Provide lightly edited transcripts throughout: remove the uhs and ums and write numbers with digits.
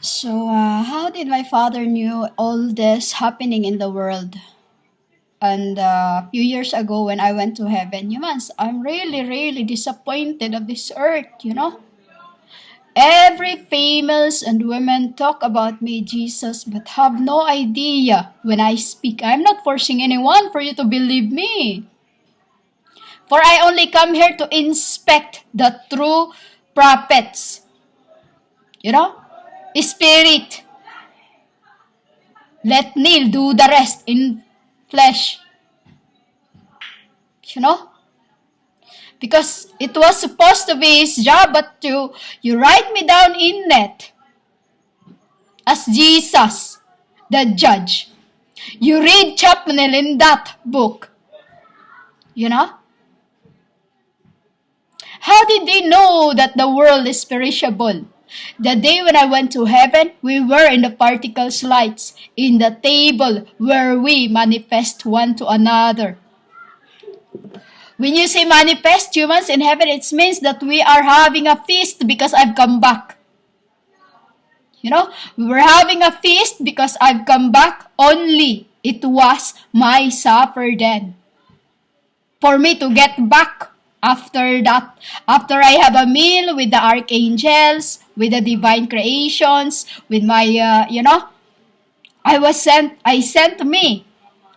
So, how did my father knew all this happening in the world? And a few years ago when I went to heaven, I'm really, really disappointed of this earth. Every famous and women talk about me, Jesus, but have no idea when I speak. I'm not forcing anyone for you to believe me. For I only come here to inspect the true prophets. You know? Spirit. Let Neil do the rest in flesh. You know? Because it was supposed to be his job, but you write me down in net as Jesus, the judge. You read tzaphnel in that book. You know? How did they know that the world is perishable? The day when I went to heaven, we were in the particles lights, in the table where we manifest one to another. When you say manifest humans in heaven, it means that we are having a feast because I've come back. We were having a feast because I've come back only. It was my supper then. For me to get back after that, after I have a meal with the archangels, with the divine creations, with my, I sent me.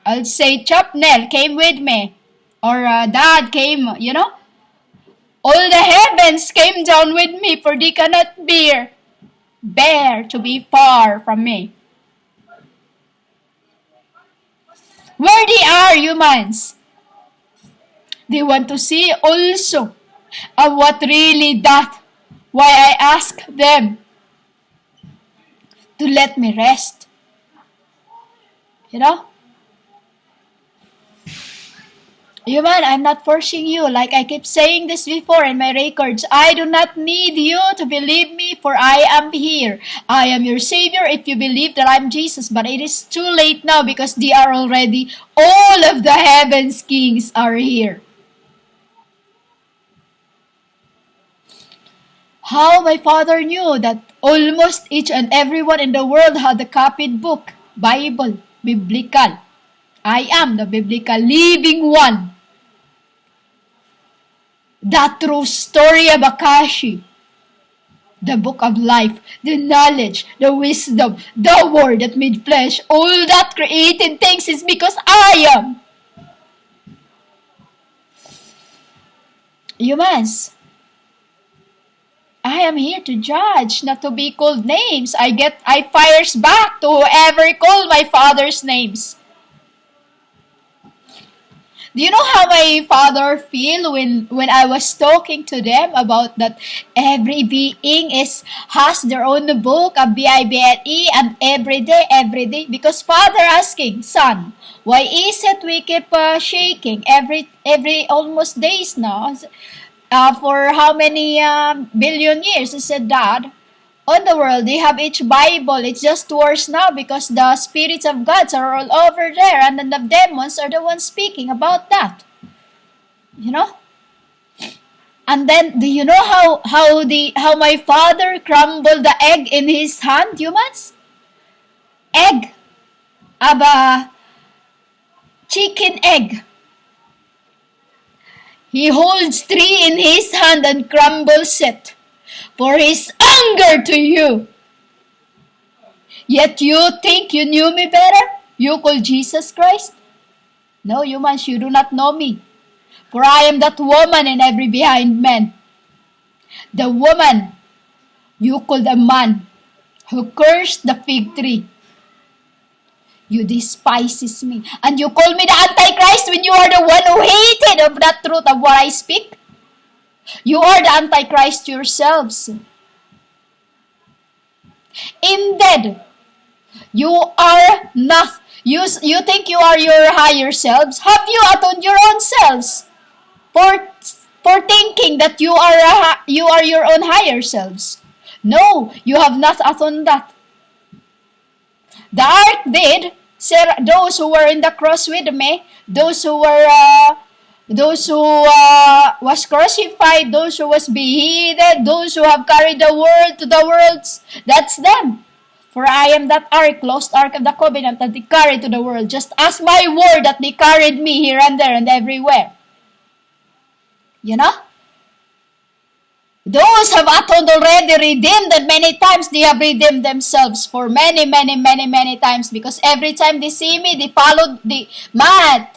I'll say tzaphnel came with me. Or dad came, All the heavens came down with me, for they cannot bear to be far from me. Where they are, humans? They want to see also of what really that. Why I ask them to let me rest. Human, I'm not forcing you. Like I keep saying this before in my records, I do not need you to believe me, for I am here. I am your Savior if you believe that I'm Jesus. But it is too late now because they are already, all of the heavens kings are here. How my father knew that almost each and everyone in the world had a copied book, Bible, biblical. I am the biblical living one. The true story of Akashi. The book of life, the knowledge, the wisdom, the word that made flesh, all that created things is because I am. Humans, I am here to judge, not to be called names. I fires back to whoever called my father's names. Do you know how my father feel when I was talking to them about that every being has their own book, a Bible, and every day? Because father asking, son, why is it we keep shaking every almost days now? For how many billion years? I said, Dad, on the world, they have each Bible. It's just worse now because the spirits of gods are all over there, and then the demons are the ones speaking about that. And then, do you know how my father crumbled the egg in his hand, humans? Egg. Aba, chicken egg. He holds 3 in his hand and crumbles it for his anger to you. Yet you think you knew me better? You call Jesus Christ? No, humans, you do not know me. For I am that woman in every behind man. The woman you called a man who cursed the fig tree. You despises me. And you call me the Antichrist when you are the one who hated of that truth of what I speak. You are the Antichrist yourselves. Indeed, you are not. You think you are your higher selves? Have you atoned your own selves for thinking that you are your own higher selves? No, you have not atoned that. The ark did. Those who were in the cross with me, those who was crucified, those who was beheaded, those who have carried the world to the worlds, that's them. For I am that ark, lost ark of the covenant that they carried to the world, just as my word that they carried me here and there and everywhere. You know? Those have atoned already, redeemed them many times. They have redeemed themselves for many, many, many, many times. Because every time they see me, they follow the math.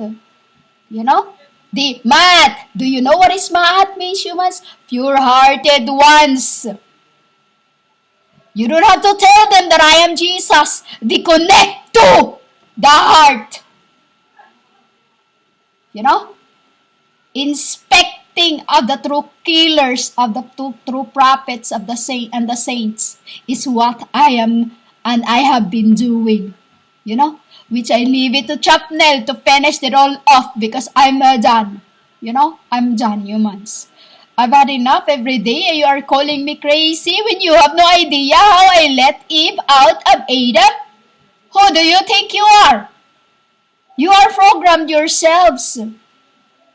You know? The math. Do you know what is math means, humans? Pure-hearted ones. You don't have to tell them that I am Jesus. They connect to the heart. You know? Inspecting of the true killers, of the true prophets of the saints is what I am and I have been doing. You know? Which I leave it to tzaphnel to finish it all off because I'm done. You know? I'm done, humans. I've had enough every day. You are calling me crazy when you have no idea how I let Eve out of Adam. Who do you think you are? You are programmed yourselves.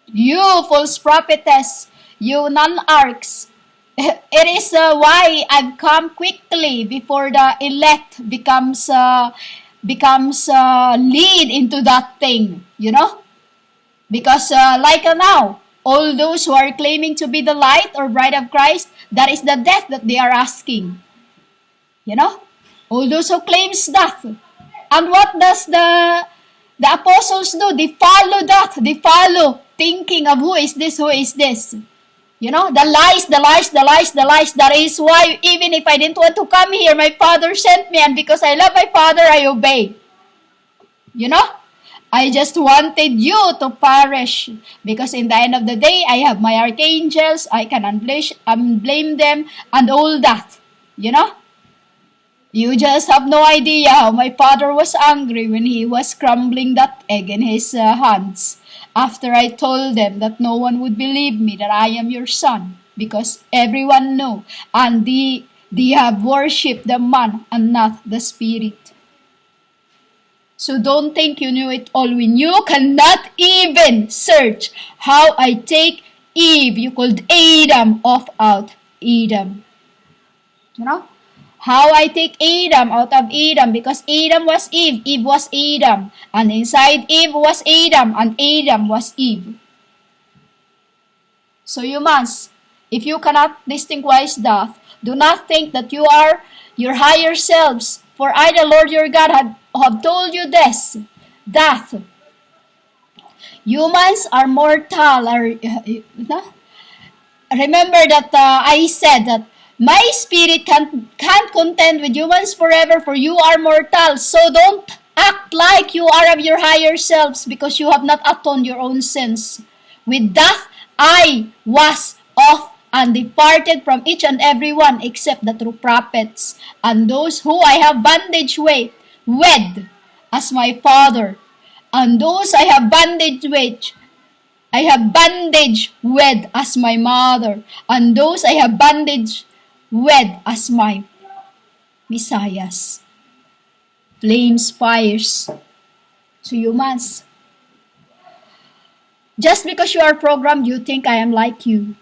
You false prophetess. You non-arcs. It is why I've come quickly before the elect becomes lead into that thing. You know? Because like now, all those who are claiming to be the light or bride of Christ, that is the death that they are asking. You know? All those who claims that. And what does the apostles do? They follow that. They follow thinking of who is this. You know? The lies. That is why even if I didn't want to come here, my Father sent me. And because I love my Father, I obey. You know? I just wanted you to perish because in the end of the day, I have my archangels, I can unblame them and all that, you know? You just have no idea how my father was angry when he was crumbling that egg in his hands after I told them that no one would believe me that I am your son because everyone knew and they have worshipped the man and not the spirit. So don't think you knew it all when you cannot even search how I take Eve. You called Adam off out Adam. You know? How I take Adam out of Adam because Adam was Eve, Eve was Adam. And inside Eve was Adam and Adam was Eve. So you must, if you cannot distinguish that, do not think that you are your higher selves. For I, the Lord your God, have told you this, that humans are mortal. Remember that I said that my spirit can't contend with humans forever, for you are mortal. So don't act like you are of your higher selves because you have not atoned your own sins. With that, I was off and departed from each and every one except the true prophets and those who I have bandaged wed as my father, and those I have bandaged wed as my mother, and those I have bandaged wed as my messiahs. Flames, fires. So you must. Just because you are programmed, you think I am like you.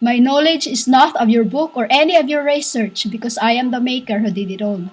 My knowledge is not of your book or any of your research because I am the maker who did it all.